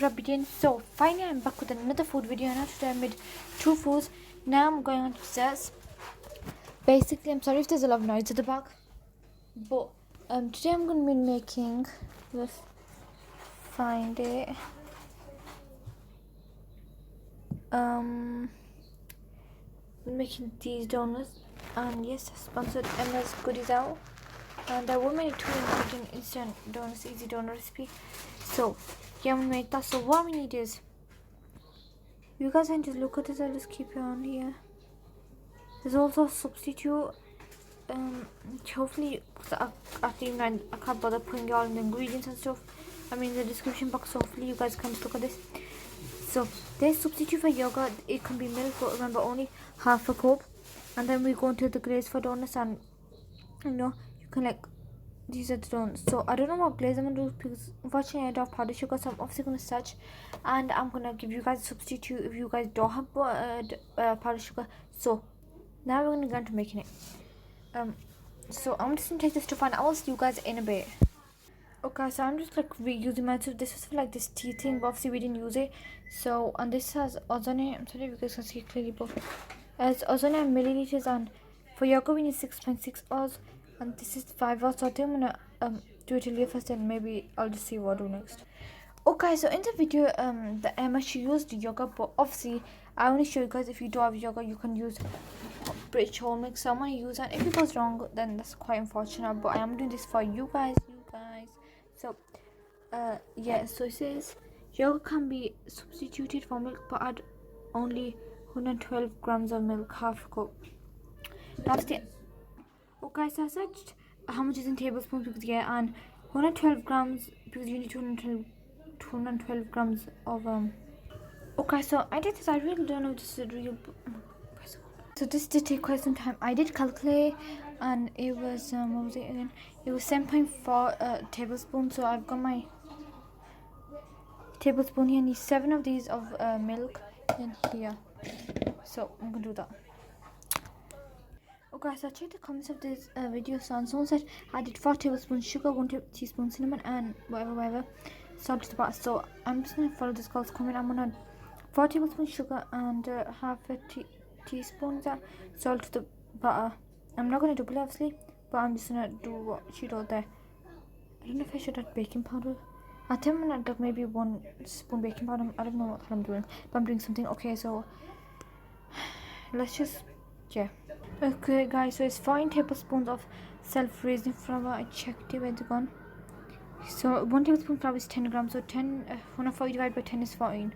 Begin. So finally I'm back with another food video. Now today I made two foods. Now I'm going on to desserts. Basically, I'm sorry if there's a lot of noise at the back, but today I'm going to be making, let's find it, making these donuts, and yes, I sponsored Emma's Goodies Out, and I will make 2 ingredient instant donuts, easy donut recipe. So yeah, I'm gonna make that. So what we need is, you guys can just look at this. I'll just keep it on here. There's also a substitute. Hopefully, I think I can't bother putting all the ingredients and stuff. I mean, the description box. So hopefully, you guys can just look at this. So there's substitute for yogurt. It can be milk, but remember only half a cup. And then we go into the glaze for donuts, and you can like, these are the donuts. So I don't know what glaze I'm gonna do because unfortunately I don't have powdered sugar. So I'm obviously gonna search, and I'm gonna give you guys a substitute if you guys don't have powdered sugar. So now we're gonna go into making it. So I'm just gonna take this stuff and I will see you guys in a bit. Okay, so I'm just like reusing my stuff. This is for like this tea thing, but obviously we didn't use it. So, and this has ozone. I'm sorry if you guys can see it clearly, but as ozone milliliters, and for yogurt we need 6.6 oz, and this is 5 oz. So I think I'm gonna do it till first, and maybe I'll just see what I do next. Okay, so in the video, the Emma, she used yogurt, but obviously I want to show you guys, if you do have yogurt, you can use British whole milk. So I'm gonna use that. If it goes wrong, then that's quite unfortunate, but I am doing this for you guys. So yeah, so it says yogurt can be substituted for milk, but add only 112 grams of milk, half a cup. That's it. Okay, so I searched how much is in tablespoons, because yeah, and 112 grams, because you need 212 grams of okay, so I did this. I really don't know if this is real. So this did take quite some time. I did calculate, and it was what was it again? It was 7.4 tablespoons. So I've got my tablespoon here. I need 7 of these of milk in here. So I'm gonna do that. Okay, so I checked the comments of this video. So someone said I did 4 tablespoons sugar, 1 teaspoon cinnamon, and whatever salt to the batter. So I'm just gonna follow this girl's comment. I'm gonna add 4 tablespoons sugar and half a teaspoon salt to the butter. I'm not gonna double it obviously, but I'm just gonna do what she wrote there. I don't know if I should add baking powder. I think I'm gonna add maybe 1 spoon baking powder. I don't know what I'm doing, but I'm doing something. Okay, so let's just okay guys, so it's 5 tablespoons of self-raising flour. I checked it, where's it gone? So 1 tablespoon flour is 10 grams, so 40 divided by 10 is 14.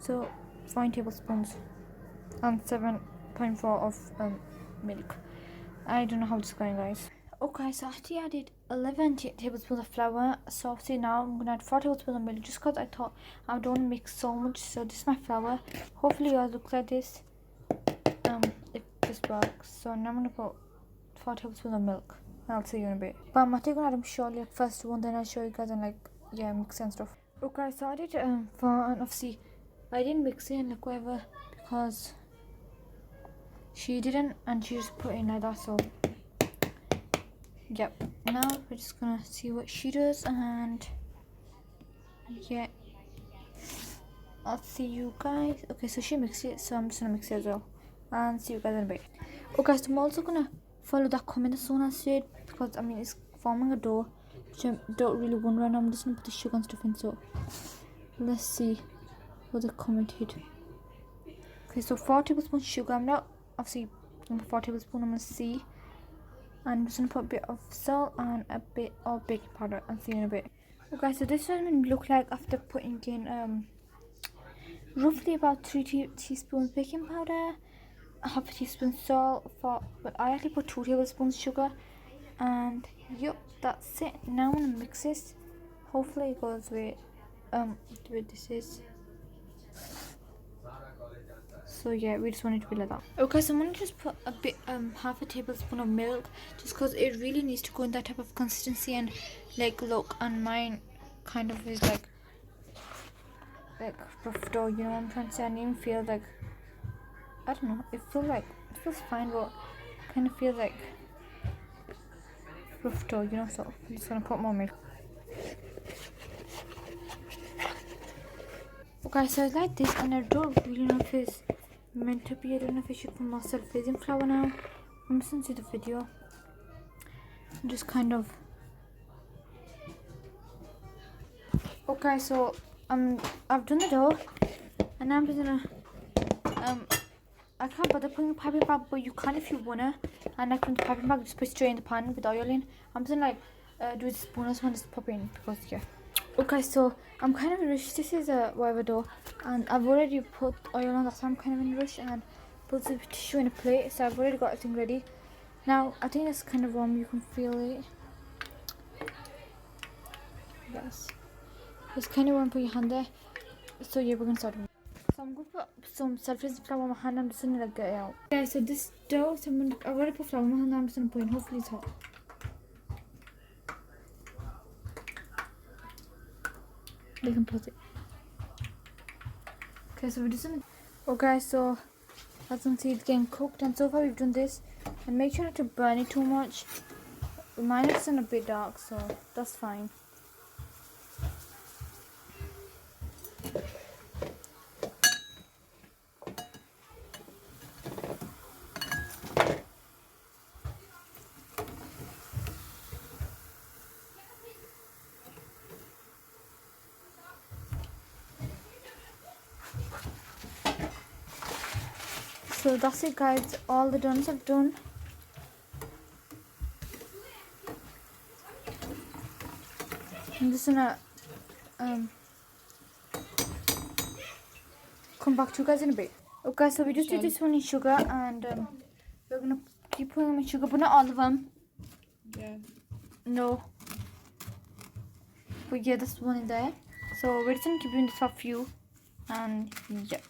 So 5 tablespoons and 7.4 of milk. I don't know how this is going, guys. Okay, so I actually added 11 tablespoons of flour. So obviously now I'm gonna add 4 tablespoons of milk, just because I thought I don't want to mix so much. So this is my flour. Hopefully yours looks like this. If this works. So now I'm gonna put 4 tablespoons of milk. I'll see you in a bit. But I'm actually gonna add them shortly, like first one, then I'll show you guys and like mix and stuff. Okay, so I did for, and obviously I didn't mix it and like whatever, because she didn't, and she just put it in like that. So yep, now we're just gonna see what she does, and yeah, I'll see you guys. Okay, so she mixed it, so I'm just gonna mix it as well, and see you guys in a bit. Okay, so I'm also gonna follow that comment that someone said, because I mean it's forming a dough, which I don't really want right now. I'm just gonna put the sugar and stuff in. So let's see what they commented. Okay, so 4 tablespoons sugar. I'm not obviously gonna put 4 tablespoons. I'm gonna see, and I'm just gonna put a bit of salt and a bit of baking powder, and see you in a bit. Okay, so this one look like after putting in roughly about 3 teaspoons baking powder, half a teaspoon salt, but I actually put 2 tablespoons sugar, and yep, that's it. Now I'm gonna mix this. Hopefully it goes with the way this is. So yeah, we just want it to be like that. Okay, so I'm gonna just put a bit half a tablespoon of milk, just because it really needs to go in that type of consistency, and like look, and mine kind of is like rough dough, you know what I'm trying to say. I didn't feel like, I don't know, it feels fine, but kind of feels like rough dough, you know. So I'm just gonna put more milk. Okay, so it's like this, and I don't really know if it's meant to be. I don't know if I should put myself facing flour now. I'm just gonna see the video. Just kind of. Okay, so I've done the dough, and now I'm just gonna I can't bother putting a piping bag, but you can if you wanna. And I can the piping bag, just put it straight in the pan with oil in. I'm just gonna like do this bonus one, just pop it in because yeah. Okay, so I'm kind of in a rush. This is a whatever dough, and I've already put oil on. That's why I'm kind of in a rush, and put the tissue in a plate. So I've already got everything ready. Now I think it's kind of warm. You can feel it. Yes, it's kind of warm. Put your hand there. So yeah, we're gonna start. So I'm gonna put some self-raising flour on my hand. I'm just gonna like get it out. Okay, so this dough, I've already put flour on my hand. I'm just gonna put it in. Hopefully it's hot. They can put it. Okay, so we're just gonna. Okay, so as you can see, it's getting cooked, and so far we've done this. And make sure not to burn it too much. Mine is a bit dark, so that's fine. So that's it, guys. All the donuts are done. I'm just gonna come back to you guys in a bit. Okay, so we just did this one in sugar, and we're gonna keep putting them in sugar, but not all of them. Yeah. No. But yeah, there's one in there. So we're just gonna keep doing this for a few, and yep.